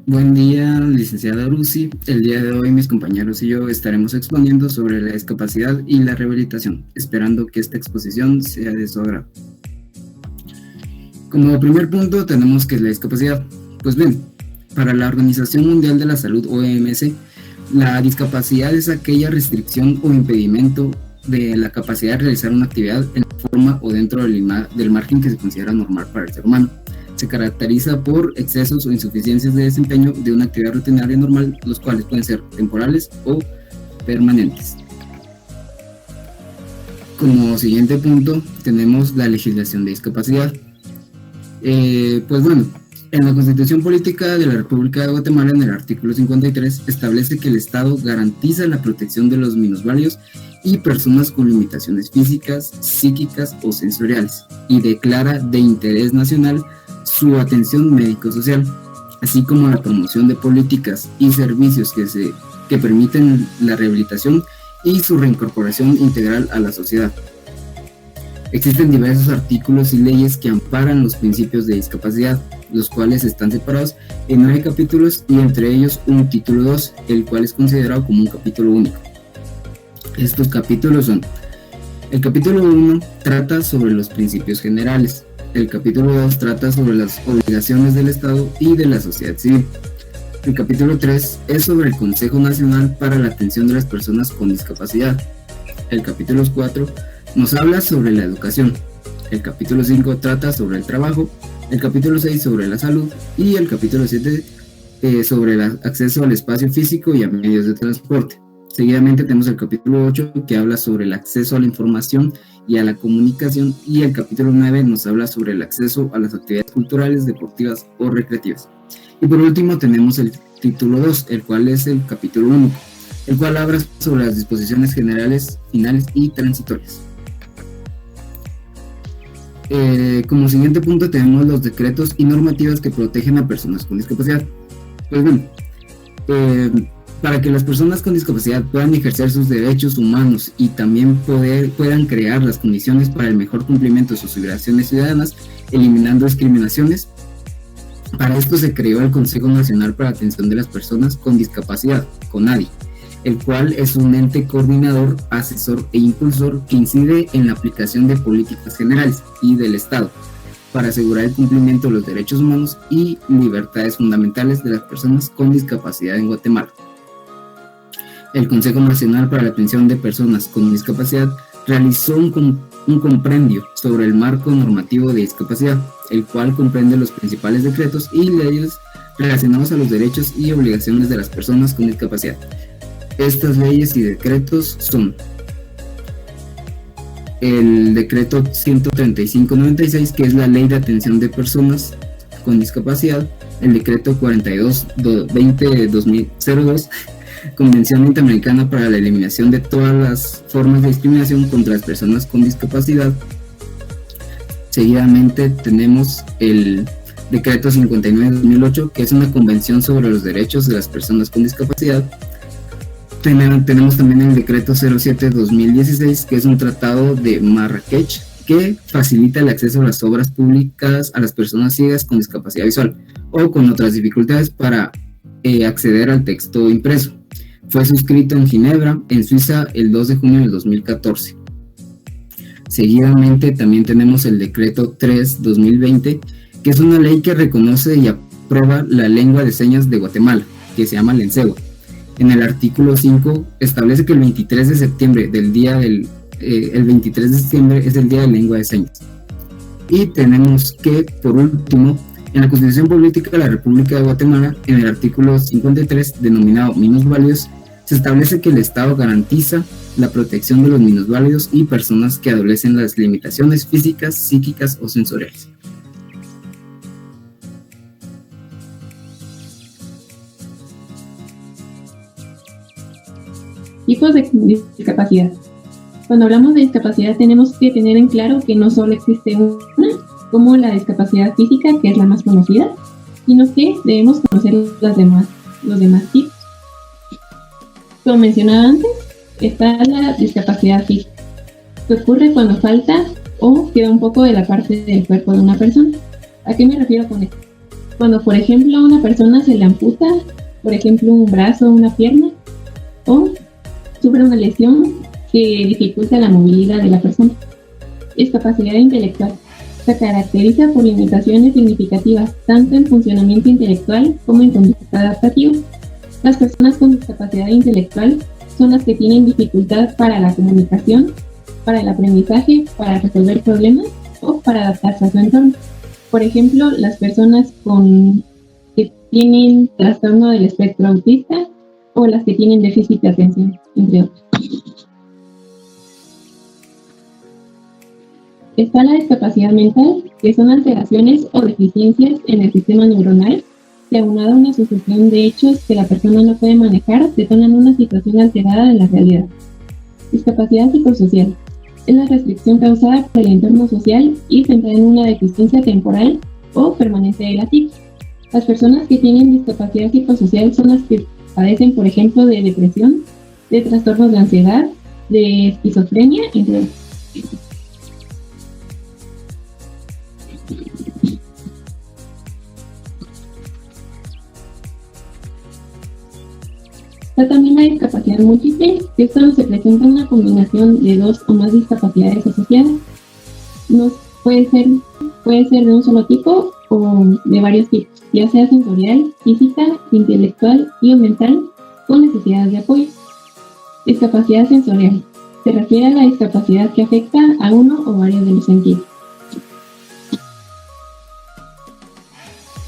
Buen día, licenciada Lucy. El día de hoy mis compañeros y yo estaremos exponiendo sobre la discapacidad y la rehabilitación, esperando que esta exposición sea de su agrado. Como primer punto tenemos que es la discapacidad. Pues bien, para la Organización Mundial de la Salud, OMS, la discapacidad es aquella restricción o impedimento de la capacidad de realizar una actividad en forma o dentro del margen que se considera normal para el ser humano. Se caracteriza por excesos o insuficiencias de desempeño de una actividad rutinaria normal, los cuales pueden ser temporales o permanentes. Como siguiente punto tenemos la legislación de discapacidad. Pues bueno, en la Constitución Política de la República de Guatemala, en el artículo 53, establece que el Estado garantiza la protección de los minusválidos y personas con limitaciones físicas, psíquicas o sensoriales, y declara de interés nacional su atención médico-social, así como la promoción de políticas y servicios que permiten la rehabilitación y su reincorporación integral a la sociedad. Existen diversos artículos y leyes que amparan los principios de discapacidad, los cuales están separados en 9 capítulos y entre ellos un título 2, el cual es considerado como un capítulo único. Estos capítulos son: el capítulo 1 trata sobre los principios generales, el capítulo 2 trata sobre las obligaciones del Estado y de la sociedad civil. El capítulo 3 es sobre el Consejo Nacional para la Atención de las Personas con Discapacidad. El capítulo 4 nos habla sobre la educación. El capítulo 5 trata sobre el trabajo. El capítulo 6 sobre la salud. Y el capítulo 7 sobre el acceso al espacio físico y a medios de transporte. Seguidamente tenemos el capítulo 8 que habla sobre el acceso a la información y a la comunicación, y el capítulo 9 nos habla sobre el acceso a las actividades culturales, deportivas o recreativas. Y por último tenemos el título 2, el cual es el capítulo único, el cual habla sobre las disposiciones generales, finales y transitorias. Como siguiente punto tenemos los decretos y normativas que protegen a personas con discapacidad. Pues bien, para que las personas con discapacidad puedan ejercer sus derechos humanos y también puedan crear las condiciones para el mejor cumplimiento de sus obligaciones ciudadanas, eliminando discriminaciones. Para esto se creó el Consejo Nacional para la Atención de las Personas con Discapacidad, CONADI, el cual es un ente coordinador, asesor e impulsor que incide en la aplicación de políticas generales y del Estado para asegurar el cumplimiento de los derechos humanos y libertades fundamentales de las personas con discapacidad en Guatemala. El Consejo Nacional para la Atención de Personas con Discapacidad realizó un compendio sobre el marco normativo de discapacidad, el cual comprende los principales decretos y leyes relacionados a los derechos y obligaciones de las personas con discapacidad. Estas leyes y decretos son el decreto 135/96, que es la Ley de Atención de Personas con Discapacidad, el decreto 42/2002, Convención Interamericana para la Eliminación de todas las formas de discriminación contra las personas con discapacidad. Seguidamente tenemos el decreto 59/2008, que es una convención sobre los derechos de las personas con discapacidad. Tenemos también el decreto 07/2016, que es un tratado de Marrakech que facilita el acceso a las obras públicas a las personas ciegas con discapacidad visual o con otras dificultades para acceder al texto impreso. Fue suscrito en Ginebra, en Suiza, el 2 de junio del 2014. Seguidamente también tenemos el decreto 3/2020, que es una ley que reconoce y aprueba la lengua de señas de Guatemala, que se llama Lensewa. En el artículo 5 establece que el 23 de septiembre el 23 de septiembre es el Día de Lengua de Señas. Y tenemos que, por último, en la Constitución Política de la República de Guatemala, en el artículo 53, denominado minusválidos, se establece que el Estado garantiza la protección de los minusválidos y personas que adolecen las limitaciones físicas, psíquicas o sensoriales. Tipos de discapacidad. Cuando hablamos de discapacidad tenemos que tener en claro que no solo existe una, como la discapacidad física, que es la más conocida, sino que debemos conocer los demás tipos. Como mencionaba antes, está la discapacidad física, que ocurre cuando falta o queda un poco de la parte del cuerpo de una persona. ¿A qué me refiero con esto? Cuando, por ejemplo, a una persona se le amputa, por ejemplo, un brazo o una pierna, o sufre una lesión que dificulta la movilidad de la persona. Discapacidad intelectual. Se caracteriza por limitaciones significativas, tanto en funcionamiento intelectual como en conducta adaptativa. Las personas con discapacidad intelectual son las que tienen dificultad para la comunicación, para el aprendizaje, para resolver problemas o para adaptarse a su entorno. Por ejemplo, las personas que tienen trastorno del espectro autista o las que tienen déficit de atención, entre otros. Está la discapacidad mental, que son alteraciones o deficiencias en el sistema neuronal que, aunado a una sucesión de hechos que la persona no puede manejar, detonan una situación alterada de la realidad. Discapacidad psicosocial es la restricción causada por el entorno social y centrada en una deficiencia temporal o permanente de la psique. Las personas que tienen discapacidad psicosocial son las que padecen, por ejemplo, de depresión, de trastornos de ansiedad, de esquizofrenia, entre otros. Está también la discapacidad múltiple, que es cuando se presenta una combinación de dos o más discapacidades asociadas. Puede ser de un solo tipo o de varios tipos, ya sea sensorial, física, intelectual y o mental, con necesidades de apoyo. Discapacidad sensorial. Se refiere a la discapacidad que afecta a uno o varios de los sentidos.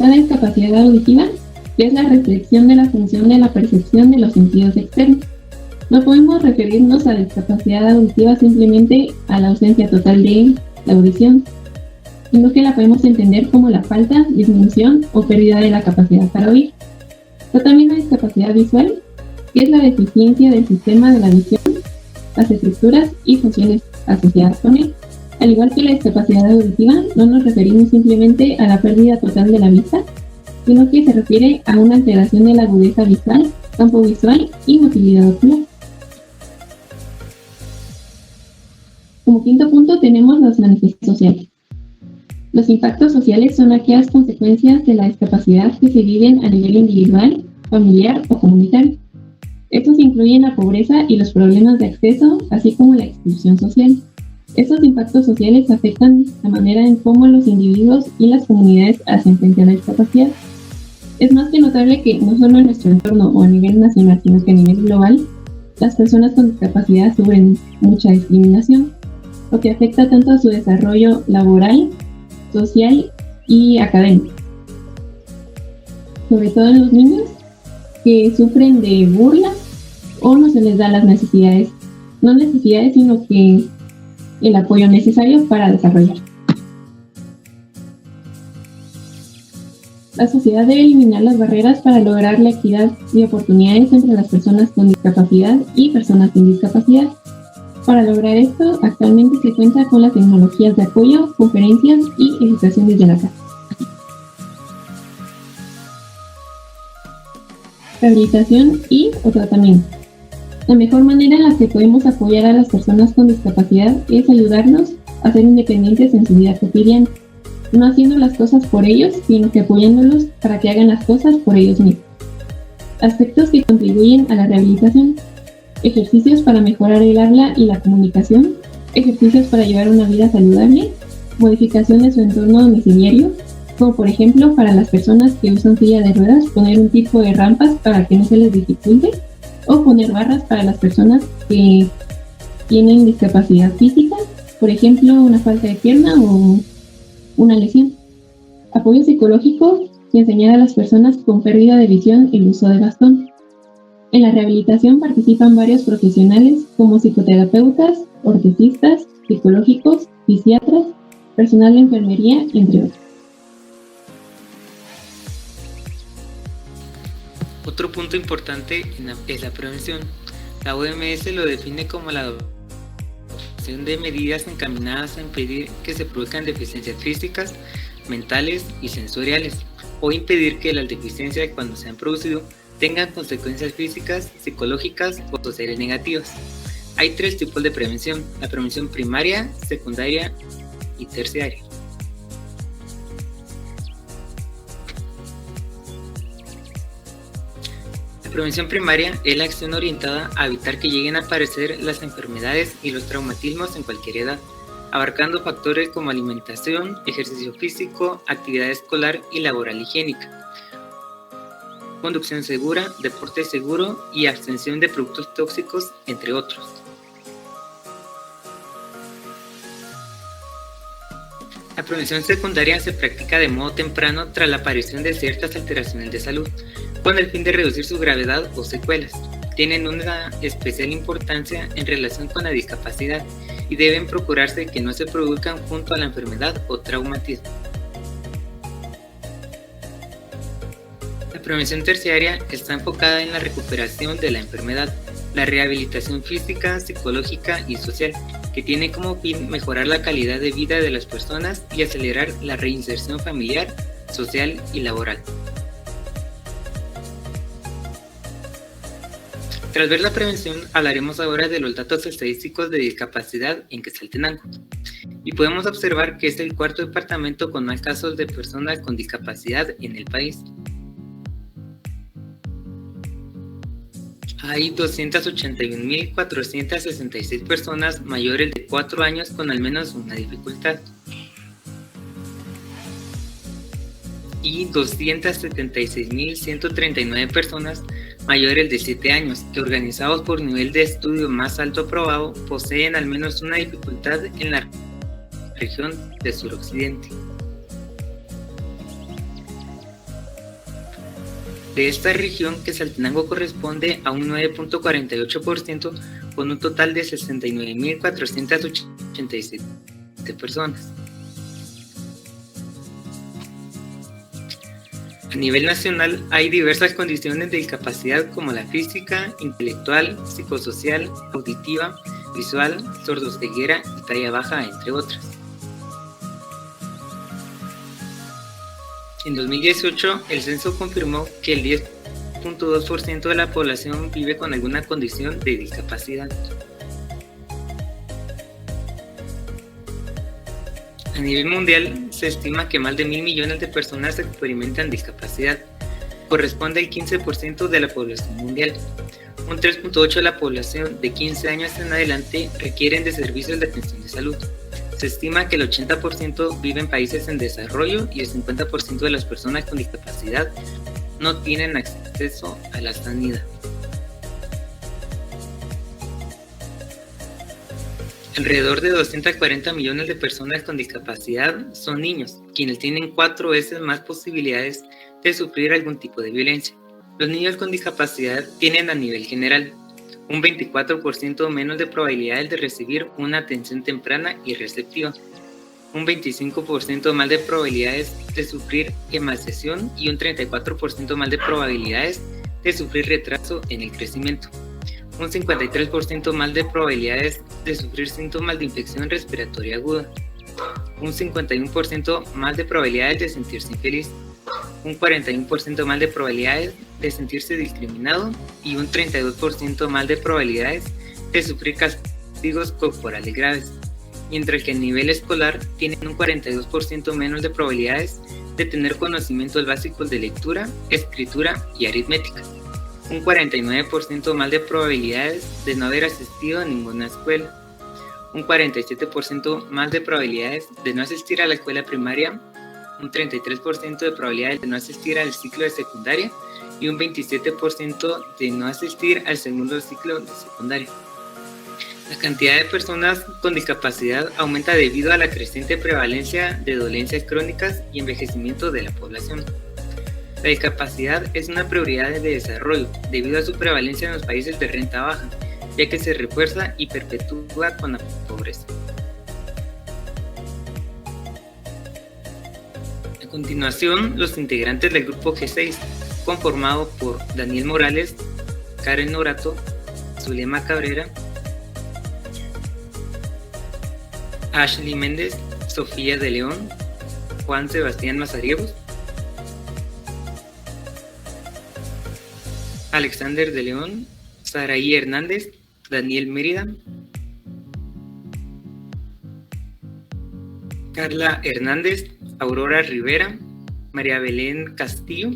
La discapacidad auditiva, que es la restricción de la función de la percepción de los sentidos externos. No podemos referirnos a discapacidad auditiva simplemente a la ausencia total de la audición, sino que la podemos entender como la falta, disminución o pérdida de la capacidad para oír. Está también la discapacidad visual, que es la deficiencia del sistema de la visión, las estructuras y funciones asociadas con él. Al igual que la discapacidad auditiva, no nos referimos simplemente a la pérdida total de la vista, sino que se refiere a una alteración de la agudeza visual, campo visual y motilidad ocular. Como quinto punto tenemos las manifestaciones sociales. Los impactos sociales son aquellas consecuencias de la discapacidad que se viven a nivel individual, familiar o comunitario. Estos incluyen la pobreza y los problemas de acceso, así como la exclusión social. Estos impactos sociales afectan la manera en cómo los individuos y las comunidades hacen frente a la discapacidad. Es más que notable que no solo en nuestro entorno o a nivel nacional, sino que a nivel global, las personas con discapacidad sufren mucha discriminación, lo que afecta tanto a su desarrollo laboral, social y académico. Sobre todo en los niños que sufren de burla o no se les da las necesidades, no necesidades, sino que el apoyo necesario para desarrollar. La sociedad debe eliminar las barreras para lograr la equidad de oportunidades entre las personas con discapacidad y personas sin discapacidad. Para lograr esto, actualmente se cuenta con las tecnologías de apoyo, conferencias y educación desde la casa. Rehabilitación y o tratamiento. La mejor manera en la que podemos apoyar a las personas con discapacidad es ayudarlos a ser independientes en su vida cotidiana, no haciendo las cosas por ellos, sino que apoyándolos para que hagan las cosas por ellos mismos. Aspectos que contribuyen a la rehabilitación: ejercicios para mejorar el habla y la comunicación, ejercicios para llevar una vida saludable, modificación de su entorno domiciliario, como por ejemplo para las personas que usan silla de ruedas, poner un tipo de rampas para que no se les dificulte, o poner barras para las personas que tienen discapacidad física, por ejemplo una falta de pierna o una lesión. Apoyo psicológico y enseñar a las personas con pérdida de visión el uso de bastón. En la rehabilitación participan varios profesionales como psicoterapeutas, ortesistas, psicológicos, fisiatras, personal de enfermería, entre otros. Otro punto importante es la prevención. La OMS lo define como la adopción de medidas encaminadas a impedir que se produzcan deficiencias físicas, mentales y sensoriales, o impedir que las deficiencias, cuando se han producido, tengan consecuencias físicas, psicológicas o sociales negativas. Hay 3 tipos de prevención: la prevención primaria, secundaria y terciaria. La prevención primaria es la acción orientada a evitar que lleguen a aparecer las enfermedades y los traumatismos en cualquier edad, abarcando factores como alimentación, ejercicio físico, actividad escolar y laboral higiénica, conducción segura, deporte seguro y abstención de productos tóxicos, entre otros. La prevención secundaria se practica de modo temprano tras la aparición de ciertas alteraciones de salud, con el fin de reducir su gravedad o secuelas. Tienen una especial importancia en relación con la discapacidad y deben procurarse que no se produzcan junto a la enfermedad o traumatismo. La prevención terciaria está enfocada en la recuperación de la enfermedad, la rehabilitación física, psicológica y social, que tiene como fin mejorar la calidad de vida de las personas y acelerar la reinserción familiar, social y laboral. Tras ver la prevención, hablaremos ahora de los datos estadísticos de discapacidad en Quetzaltenango. Y podemos observar que es el cuarto departamento con más casos de personas con discapacidad en el país. Hay 281.466 personas mayores de 4 años con al menos una dificultad y 276.139 personas mayores de 7 años que, organizados por nivel de estudio más alto aprobado, poseen al menos una dificultad en la región de suroccidente. De esta región, Quetzaltenango corresponde a un 9.48% con un total de 69.487 personas. A nivel nacional hay diversas condiciones de discapacidad como la física, intelectual, psicosocial, auditiva, visual, sordoceguera y talla baja, entre otras. En 2018, el censo confirmó que el 10.2% de la población vive con alguna condición de discapacidad. A nivel mundial, se estima que más de 1.000 millones de personas experimentan discapacidad. Corresponde al 15% de la población mundial. Un 3.8% de la población de 15 años en adelante requieren de servicios de atención de salud. Se estima que el 80% vive en países en desarrollo y el 50% de las personas con discapacidad no tienen acceso a la sanidad. Alrededor de 240 millones de personas con discapacidad son niños, quienes tienen 4 veces más posibilidades de sufrir algún tipo de violencia. Los niños con discapacidad tienen a nivel general un 24% menos de probabilidades de recibir una atención temprana y receptiva, un 25% más de probabilidades de sufrir emaciación y un 34% más de probabilidades de sufrir retraso en el crecimiento, un 53% más de probabilidades de sufrir síntomas de infección respiratoria aguda, un 51% más de probabilidades de sentirse infeliz, un 41% más de probabilidades de sentirse discriminado y un 32% más de probabilidades de sufrir castigos corporales graves, mientras que a nivel escolar tienen un 42% menos de probabilidades de tener conocimientos básicos de lectura, escritura y aritmética, un 49% más de probabilidades de no haber asistido a ninguna escuela, un 47% más de probabilidades de no asistir a la escuela primaria, un 33% de probabilidades de no asistir al ciclo de secundaria y un 27% de no asistir al segundo ciclo de secundaria. La cantidad de personas con discapacidad aumenta debido a la creciente prevalencia de dolencias crónicas y envejecimiento de la población. La discapacidad es una prioridad de desarrollo debido a su prevalencia en los países de renta baja, ya que se refuerza y perpetúa con la pobreza. A continuación, los integrantes del grupo G6, conformado por Daniel Morales, Karen Norato, Zulema Cabrera, Ashley Méndez, Sofía de León, Juan Sebastián Mazariegos, Alexander de León, Saraí Hernández, Daniel Mérida, Carla Hernández, Aurora Rivera, María Belén Castillo,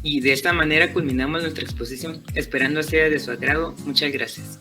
Y de esta manera culminamos nuestra exposición, esperando sea de su agrado. Muchas gracias.